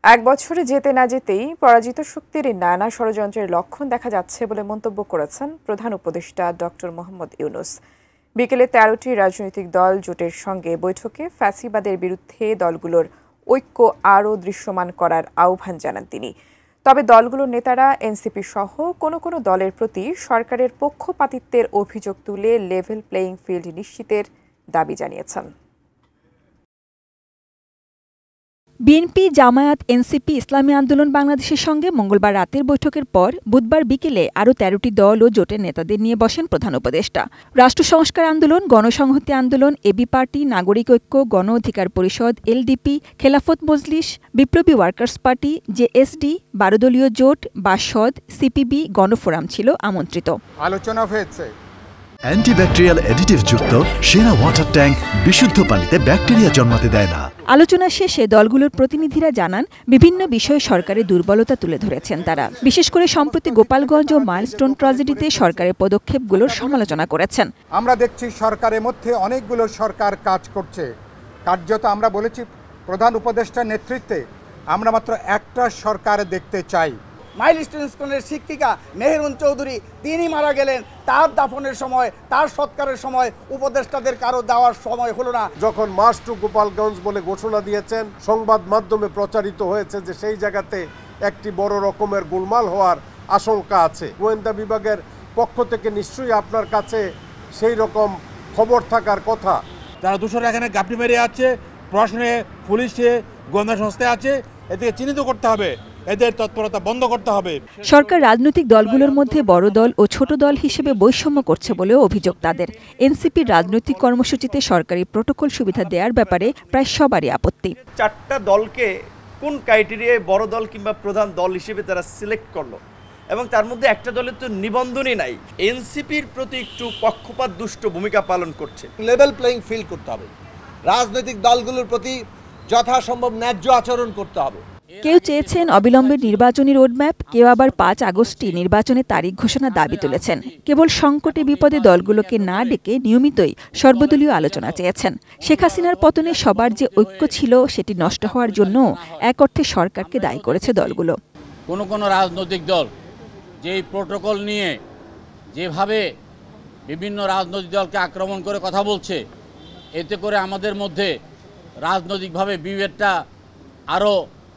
এক বছরে যেতে না যেতেই পরাজিত শক্তির নানা ষড়যন্ত্রের লক্ষণ দেখা যাচ্ছে বলে মন্তব্য করেছেন প্রধান উপদেষ্টা ডক্টর মোহাম্মদ ইউনূস। বিকেলে ১৩টি রাজনৈতিক দল জোটের সঙ্গে বৈঠকে ফ্যাসিবাদের বিরুদ্ধে দলগুলোর ঐক্য আরও দৃশ্যমান করার আহ্বান জানান তিনি। তবে দলগুলোর নেতারা এনসিপি সহ কোনো কোনো দলের প্রতি সরকারের পক্ষপাতিত্বের অভিযোগ তুলে লেভেল প্লেয়িং ফিল্ড নিশ্চিতের দাবি জানিয়েছেন। বিএনপি, জামায়াত, এনসিপি, ইসলামী আন্দোলন বাংলাদেশের সঙ্গে মঙ্গলবার রাতের বৈঠকের পর বুধবার বিকেলে আরও ১৩টি দল ও জোটের নেতাদের নিয়ে বসেন প্রধান উপদেষ্টা। রাষ্ট্র সংস্কার আন্দোলন, গণসংহতি আন্দোলন, এবি পার্টি, নাগরিক ঐক্য, গণ অধিকার পরিষদ, এলডিপি, খেলাফত মজলিস, বিপ্লবী ওয়ার্কার্স পার্টি, জেএসডি, ১২ দলীয় জোট, বাসদ, সিপিবি, গণফোরাম ছিল আমন্ত্রিত। আলোচনা হয়েছে অ্যান্টিব্যাকটেরিয়াল অ্যাডিটিভ যুক্ত সেরা ওয়াটার ট্যাঙ্ক বিশুদ্ধ পানিতে ব্যাকটেরিয়া জন্মাতে দেয় না। আলোচনা শেষে দলগুলোর প্রতিনিধিরা জানান, বিভিন্ন বিষয়ে সরকারের দুর্বলতা তুলে ধরেছেন তারা। বিশেষ করে সম্প্রতি গোপালগঞ্জ ও মাইলস্টোন ট্র্যাজেডিতে সরকারের পদক্ষেপগুলোর সমালোচনা করেছেন। আমরা দেখছি সরকারের মধ্যে অনেকগুলো সরকার কাজ করছে। কার্যত আমরা বলেছি প্রধান উপদেষ্টার নেতৃত্বে আমরা মাত্র একটা সরকার দেখতে চাই। মাইলস্টোন স্কুলের শিক্ষিকা মেহেরুন চৌধুরী তিনি মারা গেলেন, তার দাফনের সময়, তার সৎকারের সময় উপদেষ্টাদের কারো দেওয়ার সময় হলো না। যখন মার্চ টু গোপালগঞ্জ বলে ঘোষণা দিয়েছেন, সংবাদ মাধ্যমে প্রচারিত হয়েছে যে সেই জায়গাতে একটি বড় রকমের গোলমাল হওয়ার আশঙ্কা আছে। গোয়েন্দা বিভাগের পক্ষ থেকে নিশ্চয়ই আপনার কাছে সেই রকম খবর থাকার কথা। যারা দোষরা এখানে গাপটি মেরে আছে, প্রশাসনে, পুলিশে, গোয়েন্দা সংস্থায় আছে, এদিকে চিহ্নিত করতে হবে, এদের তৎপরতা বন্ধ করতে হবে। সরকার রাজনৈতিক দলগুলোর মধ্যে বড় দল ও ছোট দল হিসেবে বৈষম্য করছে বলেও অভিযোগ তাদের। এনসিপির রাজনৈতিক কর্মসূচিতে সরকারি প্রটোকল সুবিধা দেওয়ার ব্যাপারে প্রায় সবারই আপত্তি। 4টা দলকে কোন ক্রাইটেরিয়ায় বড় দল কিংবা প্রধান দল হিসেবে তারা সিলেক্ট করলো, এবং তার মধ্যে একটা দলের তো নিবন্ধনই নাই। এনসিপির প্রতি একটু পক্ষপাত দুষ্ট ভূমিকা পালন করছে। লেভেল প্লেইং ফিল্ড করতে হবে, রাজনৈতিক দলগুলোর প্রতি যথাসম্ভব ন্যায্য আচরণ করতে হবে। কেউ চেয়েছেন অবিলম্বে নির্বাচনী রোডম্যাপ, কেউ আবার ৫ আগস্টই নির্বাচনের তারিখ ঘোষণার দাবি তুলেছেন। কেবল সংকটে বিপদে দলগুলোকে না ডেকে নিয়মিতই সর্বদলীয় আলোচনা চেয়েছেন। শেখ হাসিনার পতনে সবার যে ঐক্য ছিল সেটি নষ্ট হওয়ার জন্য এক অর্থে সরকারকে দায়ী করেছে দলগুলো। কোনো রাজনৈতিক দল যেই প্রটোকল নিয়ে যেভাবে বিভিন্ন রাজনৈতিক দলকে আক্রমণ করে কথা বলছে, এতে করে আমাদের মধ্যে রাজনৈতিকভাবে বিভেদটা আরও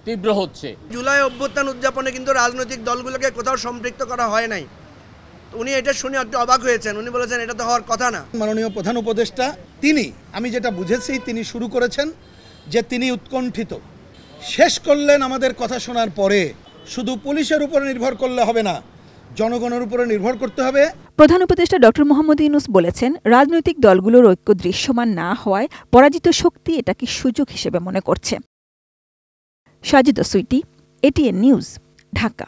তীব্র হচ্ছে। জুলাই অভ্যুত্থান উদযাপনে কিন্তু রাজনৈতিক দলগুলোকে কোথাও সম্পৃক্ত করা হয় নাই। উনি এটা শুনে একটু অবাক হয়েছেন। উনি বলেছেন এটা তো হওয়ার কথা না। মাননীয় প্রধান উপদেষ্টা তিনি, আমি যেটা বুঝেছি, তিনি শুরু করেছেন যে তিনি উৎকণ্ঠিত। শেষ করলেন আমাদের কথা শোনার পরে শুধু পুলিশের উপরে নির্ভর করলে হবে না, জনগণের উপরে নির্ভর করতে হবে। প্রধান উপদেষ্টা ডক্টর মোহাম্মদ ইউনূস বলেছেন, রাজনৈতিক দলগুলোর ঐক্য দৃশ্যমান না হওয়ায় পরাজিত শক্তি এটাকে সুযোগ হিসেবে মনে করছে। Sajida Sweety, ATN news, Dhaka.